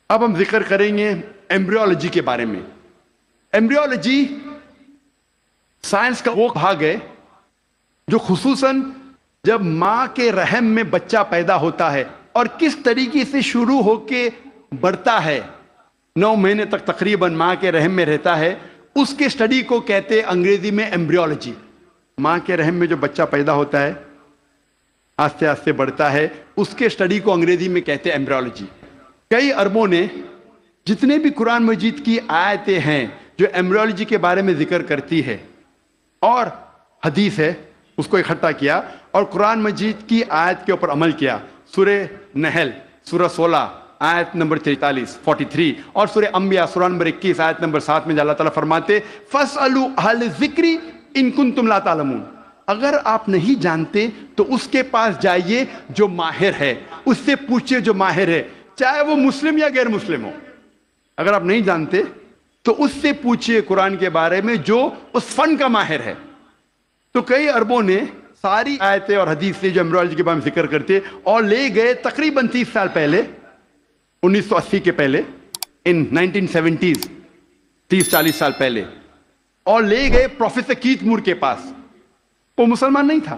اب ہم ذکر کریں گے ایمبریولوجی کے بارے میں. ایمبریولوجی سائنس کا وہ بھاگ ہے جو خصوصاً جب ماں کے رحم میں بچہ پیدا ہوتا ہے اور کس طریقے سے شروع ہو کے بڑھتا ہے، 9 مہینے تک تقریباً ماں کے رحم میں رہتا ہے، اس کے اسٹڈی کو کہتے ہیں انگریزی میں ایمبریولوجی. ماں کے رحم میں جو بچہ پیدا ہوتا ہے، آہستہ آہستہ بڑھتا ہے، اس کے اسٹڈی کو انگریزی میں کہتے ہیں ایمبریولوجی. کئی عربوں نے جتنے بھی قرآن مجید کی آیتیں ہیں جو ایمبریولوجی کے بارے میں ذکر کرتی ہے اور حدیث ہے، اس کو اکٹھا کیا اور قرآن مجید کی آیت کے اوپر عمل کیا. سورہ نحل سورہ 16 آیت نمبر 43 اور سورہ انبیاء سورہ نمبر 21 آیت نمبر 7 میں اللہ تعالیٰ فرماتے فَاسْأَلُوا أَهْلَ الذِّكْرِ إِن كُنتُمْ لَا تَعْلَمُونَ. اگر آپ نہیں جانتے تو اس کے پاس جائیے جو ماہر ہے، اس سے پوچھئے جو ماہر ہے، چاہے وہ مسلم یا غیر مسلم ہو. اگر آپ نہیں جانتے تو اس سے پوچھئے قرآن کے بارے میں جو اس فن کا ماہر ہے. تو کئی عربوں نے ساری آیتیں اور حدیث سے جو ایمبریولوجی کے بارے میں ذکر کرتے اور لے گئے تقریباً 30 سال پہلے، 1980 کے پہلے، ان 1970s، 30-40 سال پہلے، اور لے گئے پروفیسر کیتھ مور کے پاس. وہ مسلمان نہیں تھا.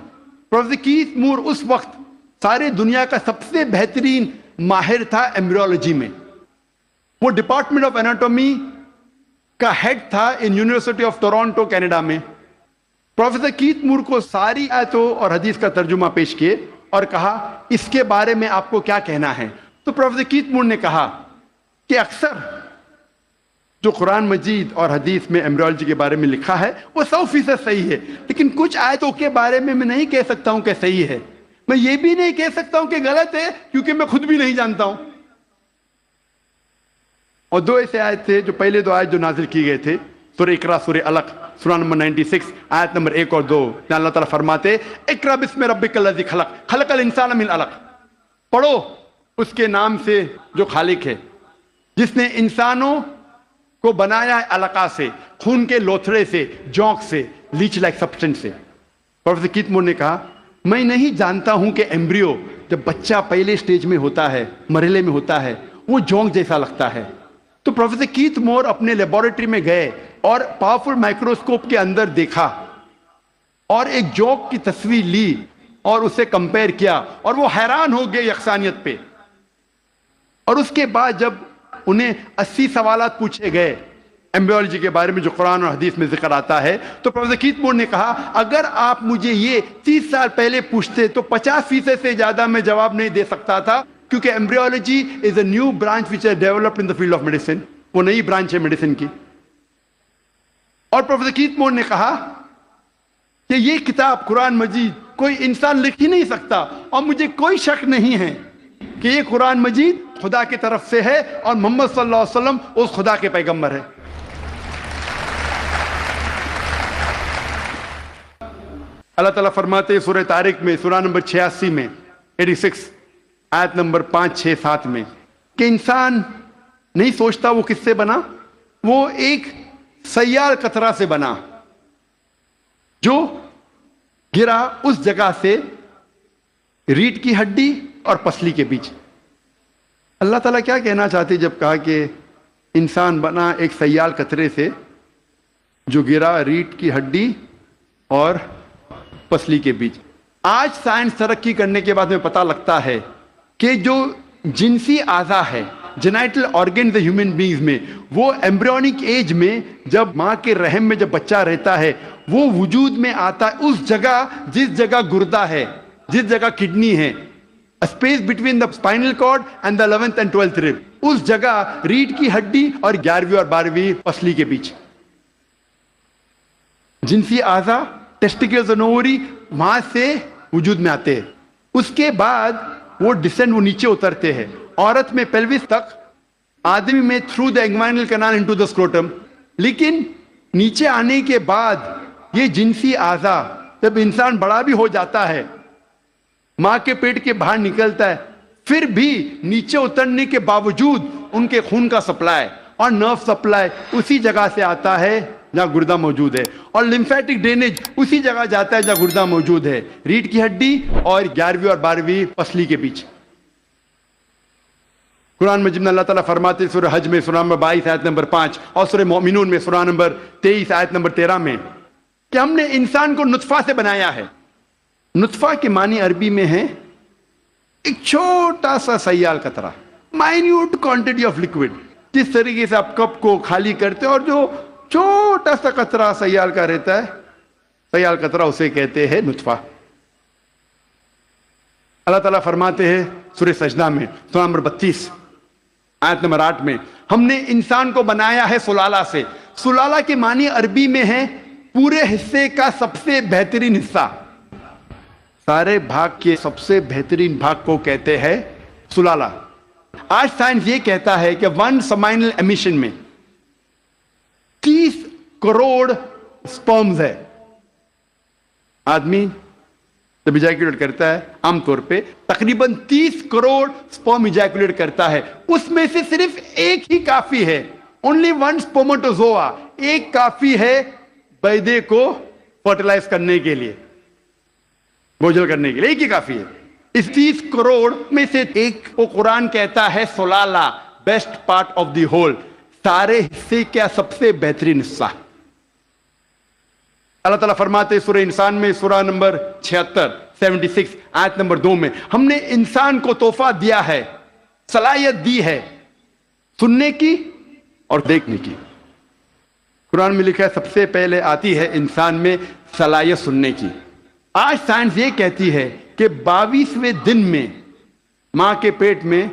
پروفیسر کیتھ مور اس وقت سارے دنیا کا سب سے بہترین ماہر تھا ایمبریولوجی میں. وہ ڈپارٹمنٹ آف اناٹومی کا ہیڈ تھا in university of Toronto Canada میں. پروفیسر کیتھ مور کو ساری آیتوں اور حدیث کا ترجمہ پیش کیے اور کہا اس کے بارے میں آپ کو کیا کہنا ہے. تو پروفیسر کیتھ مور نے کہا کہ اکثر جو قرآن مجید اور حدیث میں ایمبریولوجی کے بارے میں لکھا ہے وہ 100% صحیح ہے، لیکن کچھ آیتوں کے بارے میں نہیں کہہ سکتا ہوں کہ صحیح ہے. میں یہ بھی نہیں کہہ سکتا ہوں کہ غلط ہے کیونکہ میں خود بھی نہیں جانتا ہوں. اور 2 ایسے آیت تھے جو پہلے 2 آیت جو نازل کی گئے تھے، سورہ اقرا سورہ علق سورہ نمبر 96 آیت نمبر 1 اور 2 میں اللہ تعالیٰ فرماتے اقرا بسم ربک الذی خلق خلق الانسان من علق. پڑھو اس کے نام سے جو خالق ہے، جس نے انسانوں کو بنایا ہے علقہ سے، خون کے لوتھڑے سے، جونک سے، لیچ لائک سبسٹنس سے. پروفیسر کیتھ مور نے کہا میں نہیں جانتا ہوں کہ ایمبریو جب بچہ پہلے سٹیج میں ہوتا ہے، مرحلے میں ہوتا ہے، وہ جونک جیسا لگتا ہے. تو پروفیسر کیتھ مور اپنے لیبارٹری میں گئے اور پاورفل مائکروسکوپ کے اندر دیکھا اور ایک جونک کی تصویر لی اور اسے کمپیئر کیا اور وہ حیران ہو گئے یکسانیت پہ. اور اس کے بعد جب انہیں 80 سوالات پوچھے گئے ایمبریولوجی کے بارے میں جو قرآن اور حدیث میں ذکر آتا ہے، تو پروفیسر کیتھ مور نے کہا اگر آپ مجھے یہ 30 سال پہلے پوچھتے تو 50% سے زیادہ میں جواب نہیں دے سکتا تھا، کیونکہ embryology is a new branch which is developed in the field of medicine. وہ نئی برانچ ہے میڈیسن کی. اور پروفیسر کیتھ مور نے کہا کہ یہ کتاب قرآن مجید کوئی انسان لکھ ہی نہیں سکتا، اور مجھے کوئی شک نہیں ہے کہ یہ قرآن مجید خدا کی طرف سے ہے اور محمد صلی اللہ علیہ وسلم اس خدا کے پیغمبر ہے. اللہ تعالیٰ فرماتے ہیں سورہ طارق میں سورہ نمبر 86 میں 86 آیت نمبر 5 6 7 میں کہ انسان نہیں سوچتا وہ کس سے بنا، وہ ایک سیال قطرہ سے بنا جو گرا اس جگہ سے ریڑھ کی ہڈی اور پسلی کے بیچ. اللہ تعالیٰ کیا کہنا چاہتے جب کہا کہ انسان بنا ایک سیال قطرے سے جو گرا ریڑھ کی ہڈی اور پسلی کے بیچ. آج سائنس ترقی کرنے کے بعد ہمیں پتہ لگتا ہے کہ جو جنسی اعضا ہے، جینائٹل آرگنز ہیومن بینگز میں، وہ ایمبریونک ایج میں جب ماں کے رحم میں جب بچہ رہتا ہے وہ وجود میں آتا ہے اس جگہ جس جگہ گردہ ہے، جس جگہ کڈنی ہے، space between the spinal cord and the 11th and 12th rib، اس جگہ ریڑھ کی ہڈی اور 11ویں اور 12ویں پسلی کے بیچ. جنسی اعضا ٹیسٹیکلز اور اووری وہاں سے وجود میں آتے ہیں. اس کے بعد وہ ڈسینڈ، وہ نیچے اترتے ہیں. عورت میں پیلوس تک، آدمی میں through the inguinal canal into the scrotum. لیکن نیچے آنے کے بعد یہ جنسی اعضا جب انسان بڑا بھی ہو جاتا ہے، ماں کے پیٹ کے باہر نکلتا ہے، پھر بھی نیچے اترنے کے باوجود ان کے خون کا سپلائی اور نرو سپلائی اسی جگہ سے آتا ہے جہاں گردہ موجود ہے، اور لمفیٹک ڈرینیج اسی جگہ جاتا ہے جہاں گردہ موجود ہے، ریڑھ کی ہڈی اور 11ویں اور 12ویں پسلی کے بیچ. قرآن مجید میں اللہ تعالیٰ فرماتے ہیں سورہ حج میں سورہ نمبر 22 آیت نمبر 5 اور سورہ مومنون میں سورہ نمبر 23 آیت نمبر 13 میں کہ ہم نے انسان کو نطفہ سے بنایا ہے. نطفہ کے معنی عربی میں ہے ایک چھوٹا سا سیال قطرہ, مائنیوٹ کوانٹٹی آف لکوڈ. جس طریقے سے آپ کپ کو خالی کرتے اور جو چھوٹا سا قطرہ سیال کا رہتا ہے, سیال قطرہ اسے کہتے ہیں نطفہ. اللہ تعالیٰ فرماتے ہیں سورہ سجدہ میں سورہ نمبر 32 آیت نمبر 8 میں ہم نے انسان کو بنایا ہے سلالہ سے. سلالہ کے معنی عربی میں ہے پورے حصے کا سب سے بہترین حصہ. سارے بھاگ کے سب سے بہترین بھاگ کو کہتے ہیں سلالہ. آج سائنس یہ کہتا ہے کہ 1 سمائنل ایمیشن میں 30 کروڑ سپرمز ہے. آدمی جب ایجیکولیٹ کرتا ہے عام طور پہ تقریباً 30 کروڑ سپرم ایجیکولیٹ کرتا ہے. اس میں سے صرف ایک ہی کافی ہے, اونلی 1 سپرماٹوزوا, ایک کافی ہے بیضے کو فرٹیلائز کرنے کے لیے, بوجھل کرنے کے لیے, ایک ہی کافی ہے. اس 30 کروڑ میں سے ایک کو قرآن کہتا ہے سلالہ, best part of the whole, سارے حصے کا سب سے بہترین حصہ. اللہ تعالیٰ فرماتے ہیں سورہ انسان میں سورہ نمبر 76 آیت نمبر 2 میں ہم نے انسان کو تحفہ دیا ہے, صلاحیت دی ہے سننے کی اور دیکھنے کی. قرآن میں لکھا ہے سب سے پہلے آتی ہے انسان میں صلاحیت سننے کی. آج سائنس یہ کہتی ہے کہ 22ویں دن میں ماں کے پیٹ میں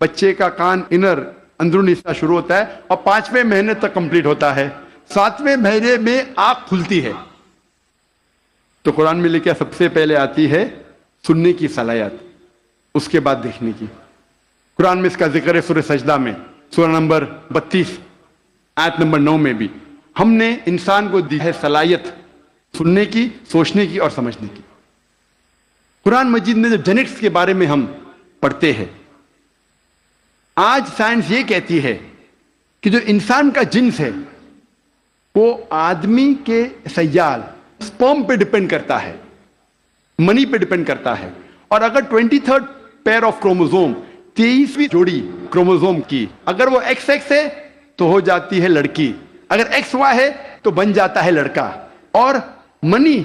بچے کا کان اندرونی حصہ شروع ہوتا ہے اور 5ویں مہینے تک کمپلیٹ ہوتا ہے. 7ویں مہینے میں آنکھ کھلتی ہے. تو قرآن میں لکھا سب سے پہلے آتی ہے سننے کی صلاحیت, اس کے بعد دیکھنے کی. قرآن میں اس کا ذکر ہے سورہ سجدہ میں سورہ نمبر 32 آیت نمبر 9 میں بھی ہم نے انسان کو دی ہے صلاحیت سننے کی, سوچنے کی اور سمجھنے کی. قرآن مجید میں جب جینیٹکس کے بارے میں ہم پڑھتے ہیں, آج سائنس یہ کہتی ہے کہ جو انسان کا جنس ہے وہ آدمی کے سیال سپرم پہ ڈیپینڈ کرتا ہے, منی پہ ڈیپینڈ کرتا ہے. اور اگر 23rd پیئر آف کروموزوم 23ویں جوڑی کروموزوم کی اگر وہ XX ہے تو ہو جاتی ہے لڑکی, اگر XY ہے تو بن جاتا ہے لڑکا. اور منی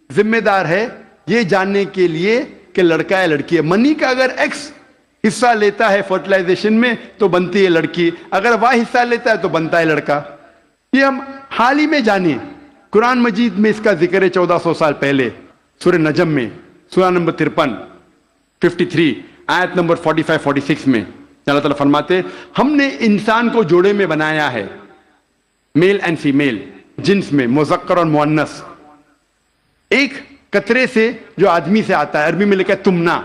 ذمہ دار ہے یہ جاننے کے لیے کہ لڑکا ہے لڑکی ہے. منی کا اگر X حصہ لیتا ہے فرٹیلائزیشن میں تو بنتی ہے لڑکی, اگر Y حصہ لیتا ہے تو بنتا ہے لڑکا. یہ ہم حال ہی میں جانیں. قرآن مجید میں اس کا ذکر ہے 1400 سال پہلے سورہ نجم میں سورہ نمبر 53 آیت نمبر 45-46 میں اللہ تعالیٰ فرماتے ہم نے انسان کو جوڑے میں بنایا ہے, میل اینڈ فیمیل, جنس میں مذکر اور مؤنث, ایک قطرے سے جو آدمی سے آتا ہے, عربی میں لکھا ہے تمنا.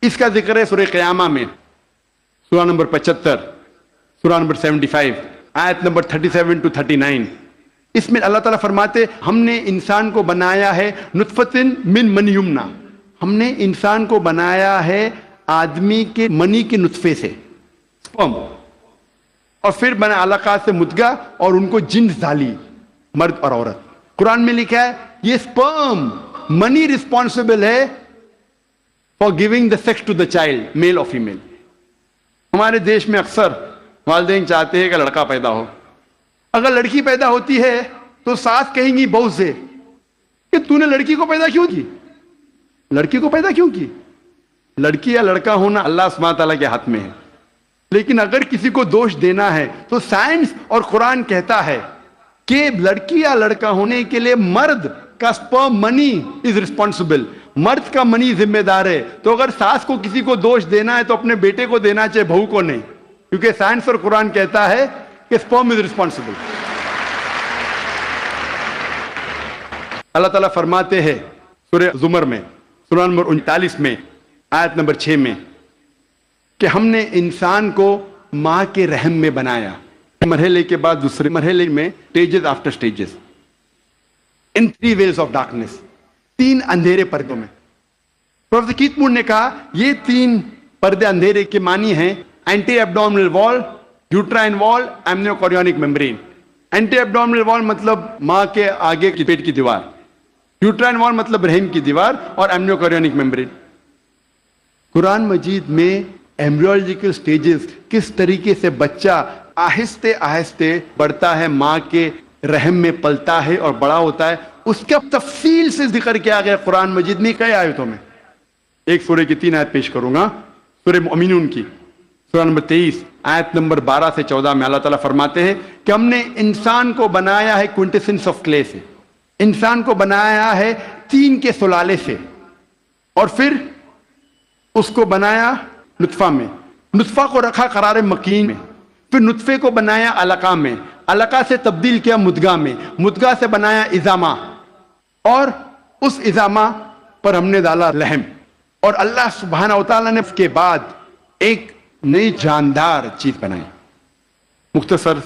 اس کا ذکر ہے سورہ قیامہ میں سورہ نمبر 75 سورہ نمبر 75 آیت نمبر 37-39. اس میں اللہ تعالیٰ فرماتے ہم نے انسان کو بنایا ہے نطفتن من منی یمنا, ہم نے انسان کو بنایا ہے آدمی کے منی کے نطفے سے سپرم, اور پھر بنا علقات سے مدغہ اور ان کو جنس ڈالی مرد اور عورت. قرآن میں لکھا ہے یہ سپرم منی رسپانسبل ہے for giving the sex to the child, male اور فیمیل. ہمارے دیش میں اکثر والدین چاہتے ہیں کہ لڑکا پیدا ہو. اگر لڑکی پیدا ہوتی ہے تو ساس کہیں گی بہو سے کہ تو نے لڑکی کو پیدا کیوں کی, لڑکی کو پیدا کیوں کی. لڑکی یا لڑکا ہونا اللہ سبحانہ تعالیٰ کے ہاتھ میں ہے. لیکن اگر کسی کو دوش دینا ہے تو سائنس اور قرآن کہتا ہے کہ لڑکی یا لڑکا ہونے کے لیے مرد کا سپرم منی از ریسپانسبل, مرد کا منی ذمہ دار ہے. تو اگر ساس کو کسی کو دوش دینا ہے تو اپنے بیٹے کو دینا چاہے, بہو کو نہیں, کیونکہ سائنس اور قرآن کہتا ہے کہ سپرم از ریسپانسبل. اللہ تعالیٰ فرماتے ہیں سورہ زمر میں سورہ نمبر 39 میں آیت نمبر 6 میں کہ ہم نے انسان کو ماں کے رحم میں بنایا. مرحلے کے بعد دوسرے مرحلے میں stages after stages in 3 veils of darkness, 3 اندھیرے پردوں میں. پروفیسر کیت مور نے کہا یہ 3 پردے اندھیرے کے معنی ہیں اینٹی ایبڈومنل وال, یوٹرائن وال, ایمنیوکوریونک میمبرین. اینٹی ایبڈومنل وال مطلب ماں کے آگے کی پیٹ کی دیوار, یوٹرائن وال مطلب رحم کی دیوار, اور ایمنیوکوریونک میمبرین. قرآن مجید میں ایمبریولوجیکل سٹیجز کس طریقے سے بچہ آہستہ آہستہ بڑھتا ہے، ماں کے رحم میں پلتا ہے اور بڑا ہوتا ہے، اس کا تفصیل سے ذکر کیا گیا قرآن مجید میں کئی آیتوں میں. ایک سورہ کی 3 آیت پیش کروں گا، سورہ مؤمنون کی سورہ نمبر 23 آیت نمبر 12 سے 14 میں اللہ تعالیٰ فرماتے ہیں کہ ہم نے انسان کو بنایا ہے کوئنٹیسنس آف کلے سے، انسان کو بنایا ہے طین کے سلالے سے، اور پھر اس کو بنایا نطفہ میں، نطفہ کو رکھا قرار مکین میں، پھر نطفے کو بنایا علقہ میں، علقہ سے تبدیل کیا مدغہ میں، مدغہ سے بنایا عظامہ، اور اس عظامہ پر ہم نے ڈالا لحم، اور اللہ سبحانہ وتعالیٰ نے اس کے بعد ایک نئی جاندار چیز بنائی. مختصر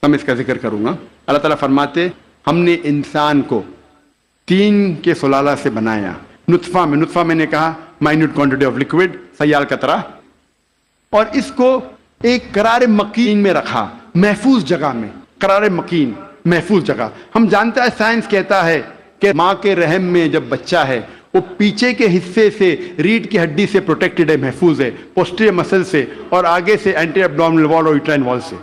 میں اس کا ذکر کروں گا. اللہ تعالیٰ فرماتے ہم نے انسان کو طین کے سلالہ سے بنایا، نطفہ میں، نطفہ میں نے کہا مائنیوٹ کوانٹٹی آف لکوڈ، سیال قطرہ، اور اس کو ایک قرار مکین میں رکھا، محفوظ جگہ میں، قرار مکین محفوظ جگہ. ہم جانتے ہیں سائنس کہتا ہے کہ ماں کے رحم میں جب بچہ ہے وہ پیچھے کے حصے سے ریڑھ کی ہڈی سے پروٹیکٹڈ ہے، محفوظ ہے، پوسٹیریئر مسل سے، اور آگے سے اینٹی ایبڈومینل وال اور یوٹرائن وال سے.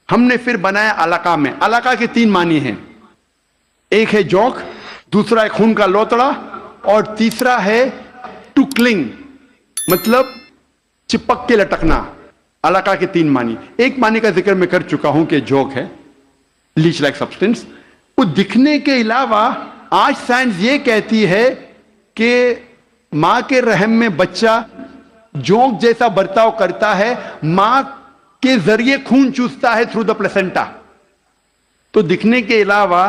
ہم نے پھر بنایا علقہ میں. علقہ کے 3 معنی ہیں، ایک ہے جوک، دوسرا ہے خون کا لوتڑا، اور تیسرا ہے ٹو کلنگ، مطلب چپک کے لٹکنا. علقہ کے 3 معنی. ایک معنی کا ذکر میں کر چکا ہوں کہ جوک ہے، لیچ لائک سبسٹنس. وہ دکھنے کے علاوہ آج سائنس یہ کہتی ہے کہ ماں کے رحم میں بچہ جوک جیسا برتاؤ کرتا ہے، ماں کے ذریعے خون چوستا ہے تھرو دا پلیسنٹا، تو دکھنے کے علاوہ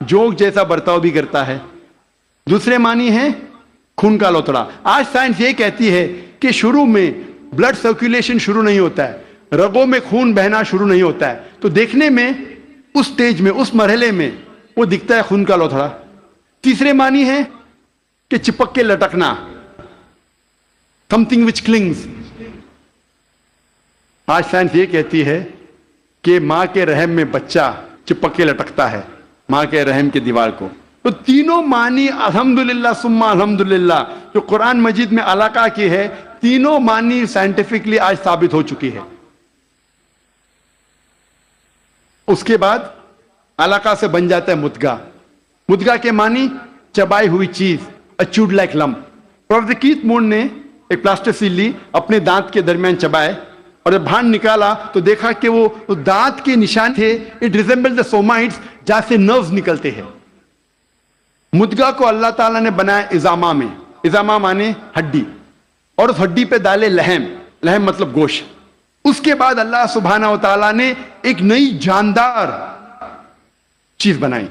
جوک جیسا برتاؤ بھی کرتا ہے. دوسرے معنی ہے خون کا لوتڑا. آج سائنس یہ کہتی ہے کہ شروع میں بلڈ سرکولیشن شروع نہیں ہوتا ہے، رگوں میں خون بہنا شروع نہیں ہوتا ہے، تو دیکھنے میں اس سٹیج میں، اس مرحلے میں وہ دکھتا ہے خون کا لوتھڑا. تیسرے معنی ہے کہ چپک کے لٹکنا، something which clings. آج سائنس یہ کہتی ہے کہ ماں کے رحم میں بچہ چپک کے لٹکتا ہے ماں کے رحم کی دیوار کو. تو تینوں معنی الحمدللہ ثم الحمدللہ جو قرآن مجید میں علقہ کی ہے، تینوں معنی سائنٹیفکلی آج ثابت ہو چکی ہے. اس کے بعد علقہ سے بن جاتا ہے مدغہ. مدغہ کے معنی چبائی ہوئی چیز، اچوڈ لائک لمپ. پروفیسر کیتھ مون نے ایک پلاسٹر لی، اپنے دانت کے درمیان چبائے، اور جب باہر نکالا تو دیکھا کہ وہ دانت کے نشان تھے. اٹ ریزمبل دا سومائٹس، جہاں سے نروز نکلتے ہیں. مدغہ کو اللہ تعالیٰ نے بنایا عظامہ میں. عظامہ مانے ہڈی، اور اس ہڈی پہ ڈالے لحم، لحم مطلب گوشت. اس کے بعد اللہ سبحانہ و تعالیٰ نے ایک نئی جاندار چیز بنائی.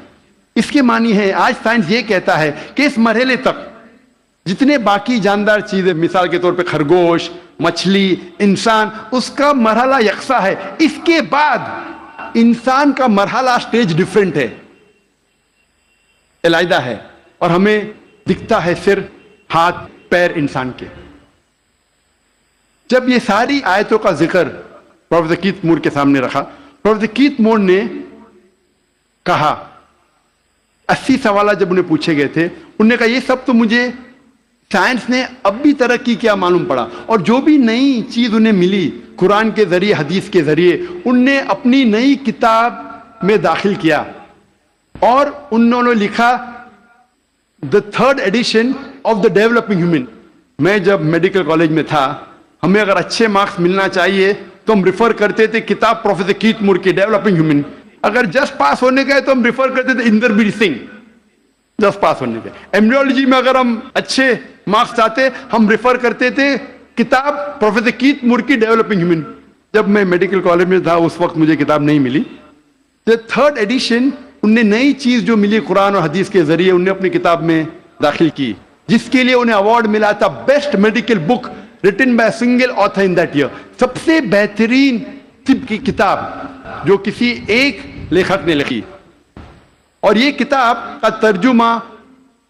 اس کے معنی ہے، آج سائنس یہ کہتا ہے کہ اس مرحلے تک جتنے باقی جاندار چیزیں، مثال کے طور پہ خرگوش، مچھلی، انسان، اس کا مرحلہ یکساں ہے. اس کے بعد انسان کا مرحلہ سٹیج ڈیفرنٹ ہے، علیحدہ ہے، اور ہمیں دکھتا ہے صرف ہاتھ پیر انسان کے. جب یہ ساری آیتوں کا ذکر پروفیسر کیتھ مور کے سامنے رکھا، پروفیسر کیتھ مور نے کہا، 80 سوالات جب انہیں پوچھے گئے تھے، انہوں نے کہا یہ سب تو مجھے سائنس نے اب بھی ترقی کیا معلوم پڑا، اور جو بھی نئی چیز انہیں ملی قرآن کے ذریعے، حدیث کے ذریعے، ان نے اپنی نئی کتاب میں داخل کیا، اور انہوں نے لکھا دا 3rd addition of the developing human. میں جب میڈیکل کالج میں تھا، ہمیں اگر اچھے مارکس ملنا چاہیے تو ہم ریفر کرتے تھے کتاب پروفیسر کیتھ مور کی ڈیولپنگ ہیومن. اگر جسٹ پاس ہونے گئے تو ہم ریفر کرتے تھے اندربیر سنگھ، جسٹ پاس ہونے گئے. ایمبریولوجی میں اگر ہم اچھے مارکس چاہتے ہم ریفر کرتے تھے کتاب پروفیسر کیتھ مور کی ڈیولپنگ ہیومن. جب میں میڈیکل کالج میں تھا اس وقت مجھے کتاب نہیں ملی. 3rd ایڈیشن ان نے نئی چیز جو ملی قرآن اور حدیث کے ذریعے انہیں اپنی کتاب میں داخل کی، جس کے لیے انہیں ایوارڈ ملا تھا best medical book written by a single author in that year. سب سے بہترین طب کی کتاب جو کسی ایک لیکھک نے لکھی، اور یہ کتاب کا ترجمہ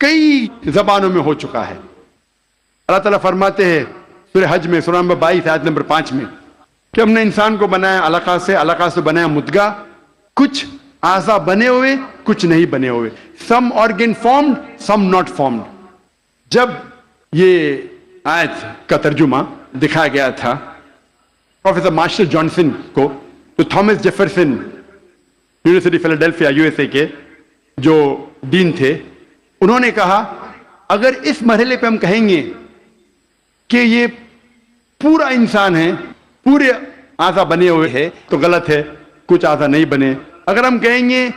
کئی زبانوں میں ہو چکا ہے. اللہ تعالیٰ فرماتے ہیں سورہ حج میں، سورہ نمبر 22 آیت نمبر 5 میں، کہ ہم نے انسان کو بنایا علقہ سے، علقہ سے بنایا مدغہ. کچھ اعضاء بنے ہوئے، کچھ نہیں بنے ہوئے. Some organ formed, some not formed. جب یہ آیت کا ترجمہ دکھا گیا تھا پروفیسر مارشل جانسن کو، جو تھامس جیفرسن یونیورسٹی فیلاڈیلفیا USA کے جو ڈین تھے، انہوں نے کہا اگر اس مرحلے پہ ہم کہیں گے کہ یہ پورا انسان ہے، پورے اعضا بنے ہوئے ہیں، تو غلط ہے، کچھ اعضا نہیں بنے۔ اگر ہم کہیں گے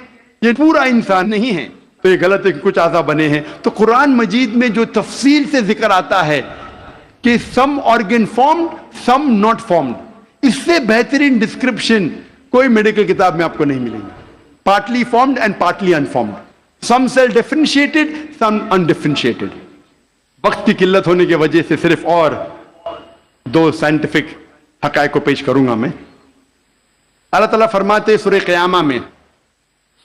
یہ پورا انسان نہیں ہے تو یہ غلط ہے کہ کچھ اعضا بنے ہیں۔ تو قرآن مجید میں جو تفصیل سے ذکر آتا ہے کہ some organ formed some not formed, اس سے بہترین ڈسکرپشن کوئی میڈیکل کتاب میں آپ کو نہیں ملے گی۔ Partly formed and partly informed, some cell differentiated some undifferentiated. وقت کی قلت ہونے کی وجہ سے صرف اور 2 سائنٹیفک حقائق کو پیش کروں گا میں۔ اللہ تعالیٰ فرماتے سورہ قیامہ میں،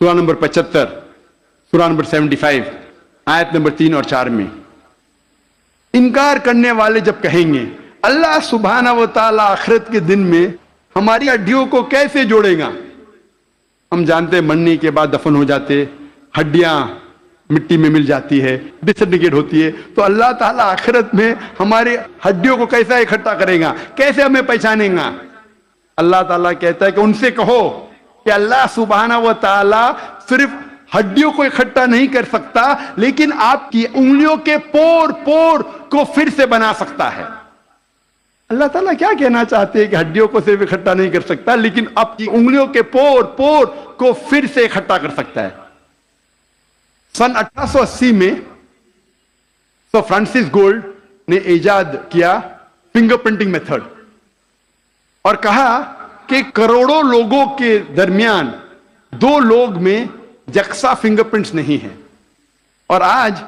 سورہ نمبر 75، سورہ نمبر 75، آیت نمبر 3 اور 4 میں، انکار کرنے والے جب کہیں گے اللہ سبحانہ و تعالیٰ آخرت کے دن میں ہماری ہڈیوں کو کیسے جوڑے گا؟ ہم جانتے ہیں مرنے کے بعد دفن ہو جاتے، ہڈیاں مٹی میں مل جاتی ہے، ڈسنٹیگریٹ ہوتی ہے، تو اللہ تعالیٰ آخرت میں ہمارے ہڈیوں کو کیسا اکٹھا کرے گا، کیسے ہمیں پہچانے گا؟ اللہ تعالیٰ کہتا ہے کہ ان سے کہو کہ اللہ سبحانہ و تعالیٰ صرف ہڈیوں کو اکٹھا نہیں کر سکتا، لیکن آپ کی انگلیوں کے پور پور کو پھر سے بنا سکتا ہے۔ اللہ تعالیٰ کیا کہنا چاہتے ہیں کہ ہڈیوں کو صرف اکٹھا نہیں کر سکتا، لیکن آپ کی انگلیوں کے پور پور کو پھر سے اکٹھا کر سکتا ہے۔ سن 1880 میں سر فرانسس گولڈ نے ایجاد کیا فنگر پرنٹنگ میتھڈ، اور کہا کہ کروڑوں لوگوں کے درمیان 2 لوگ میں یکساں فنگر پرنٹس نہیں ہیں، اور آج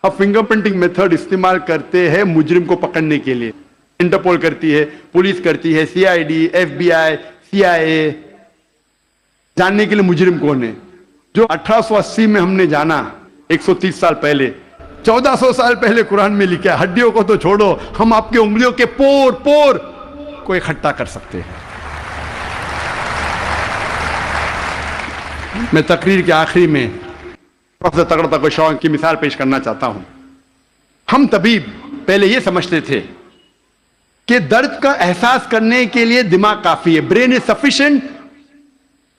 ہم فنگر پرنٹنگ میتھڈ استعمال کرتے ہیں مجرم کو پکڑنے کے لیے۔ انٹرپول کرتی ہے، پولیس کرتی ہے، CID، FBI، CIA، جاننے کے لیے مجرم کون ہے۔ جو 1880 میں ہم نے جانا 130 سال پہلے، 1400 سال پہلے قرآن میں لکھا ہے ہڈیوں کو تو چھوڑو، ہم آپ کے انگلیوں کے پور پور کو اکٹھا کر سکتے ہیں۔ میں تقریر کے آخری میں پروفیسر تگڑا کو شوق کی مثال پیش کرنا چاہتا ہوں۔ ہم طبیب پہلے یہ سمجھتے تھے کہ درد کا احساس کرنے کے لیے دماغ کافی ہے، brain is sufficient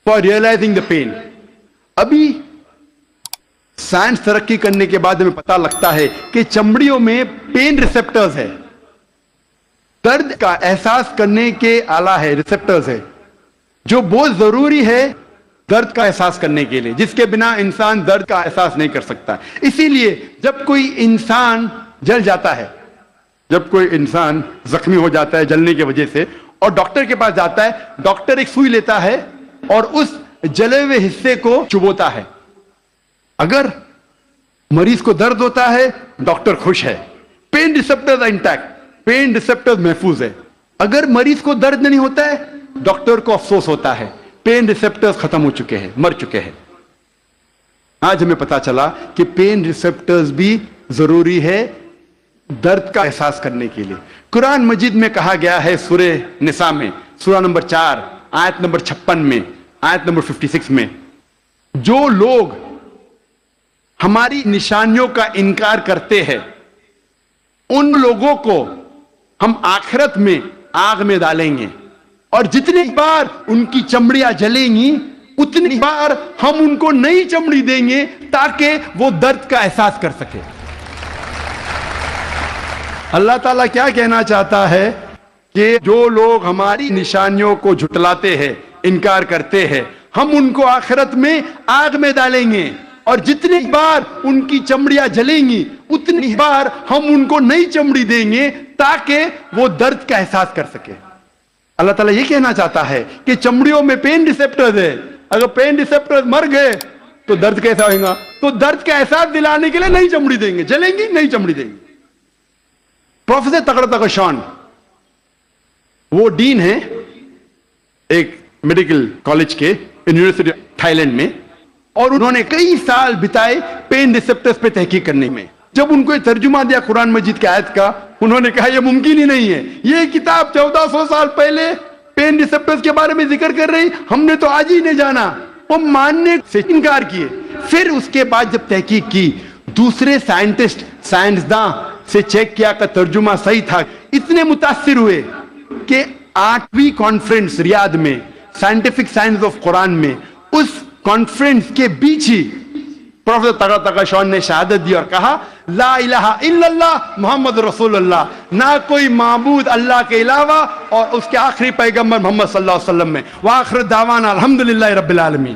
for realising the pain. ابھی سائنس ترقی کرنے کے بعد ہمیں پتہ لگتا ہے کہ چمڑیوں میں پین ریسپٹرز ہے، درد کا احساس کرنے کے آلہ ہے، ریسپٹرز ہے، جو بہت ضروری ہے درد کا احساس کرنے کے لیے، جس کے بنا انسان درد کا احساس نہیں کر سکتا۔ اسی لیے جب کوئی انسان جل جاتا ہے، جب کوئی انسان زخمی ہو جاتا ہے جلنے کی وجہ سے، اور ڈاکٹر کے پاس جاتا ہے، ڈاکٹر ایک سوئی لیتا ہے اور اس جلے ہوئے حصے کو چبوتا ہے۔ اگر مریض کو درد ہوتا ہے ڈاکٹر خوش ہے، pain receptors intact, pain receptors محفوظ ہے۔ اگر مریض کو درد نہیں ہوتا ہے ڈاکٹر کو افسوس ہوتا ہے، پین ریسپٹرز ختم ہو چکے ہیں، مر چکے ہیں۔ آج ہمیں پتا چلا کہ پین ریسپٹرز بھی ضروری ہے درد کا احساس کرنے کے لیے۔ قرآن مجید میں کہا گیا ہے سورہ نساء میں، سورہ نمبر 4، آیت نمبر 56 میں، آیت نمبر 56 میں، جو لوگ ہماری نشانیوں کا انکار کرتے ہیں ان لوگوں کو ہم آخرت میں آگ میں ڈالیں گے، اور جتنی بار ان کی چمڑیاں جلیں گی اتنی بار ہم ان کو نئی چمڑی دیں گے تاکہ وہ درد کا احساس کر سکے۔ اللہ تعالیٰ کیا کہنا چاہتا ہے کہ جو لوگ ہماری نشانیوں کو جھٹلاتے ہیں، انکار کرتے ہیں، ہم ان کو آخرت میں آگ میں ڈالیں گے، اور جتنی بار ان کی چمڑیاں جلیں گی اتنی بار ہم ان کو نئی چمڑی دیں گے تاکہ وہ درد کا احساس کر سکے۔ اللہ تعالیٰ یہ کہنا چاہتا ہے کہ چمڑیوں میں پین ریسپٹرز ہے، اگر پین ریسپٹرز مر گئے تو درد کیسا ہوگا؟ تو درد کا احساس دلانے کے لیے نئی چمڑی دیں گے، جلیں گی نئی چمڑی دیں گے۔ پروفیسر تگڑا تگشان وہ ڈین ہیں ایک میڈیکل کالج کے یونیورسٹی تھائی لینڈ میں، اور انہوں نے کئی سال بتائے پین ریسپٹرز پہ تحقیق کرنے میں۔ جب ان کو یہ ترجمہ دیا قرآن مجید کی آیت کا، انہوں نے کہا یہ ممکن ہی نہیں ہے، یہ کتاب 1400 سال پہلے پین ریسپٹرز کے بارے میں ذکر کر رہی، ہم نے تو آج ہی نہیں جانا۔ وہ ماننے سے انکار کیے۔ پھر اس کے بعد جب تحقیق کی، دوسرے سائنٹسٹ، سائنسداں سے چیک کیا کہ ترجمہ صحیح تھا. اتنے متاثر ہوئے کہ 8ویں کانفرنس ریاض میں سائنٹیفک سائنس آف قرآن میں اس کانفرنس کے بیچ ہی پروفیسر تغا تغا شون نے شہادت دی اور کہا لا الہ الا اللہ محمد رسول اللہ, نہ کوئی معبود اللہ کے علاوہ, اور اس کے آخری پیغمبر محمد صلی اللہ علیہ وسلم میں. وآخر دعوانا الحمدللہ رب العالمین.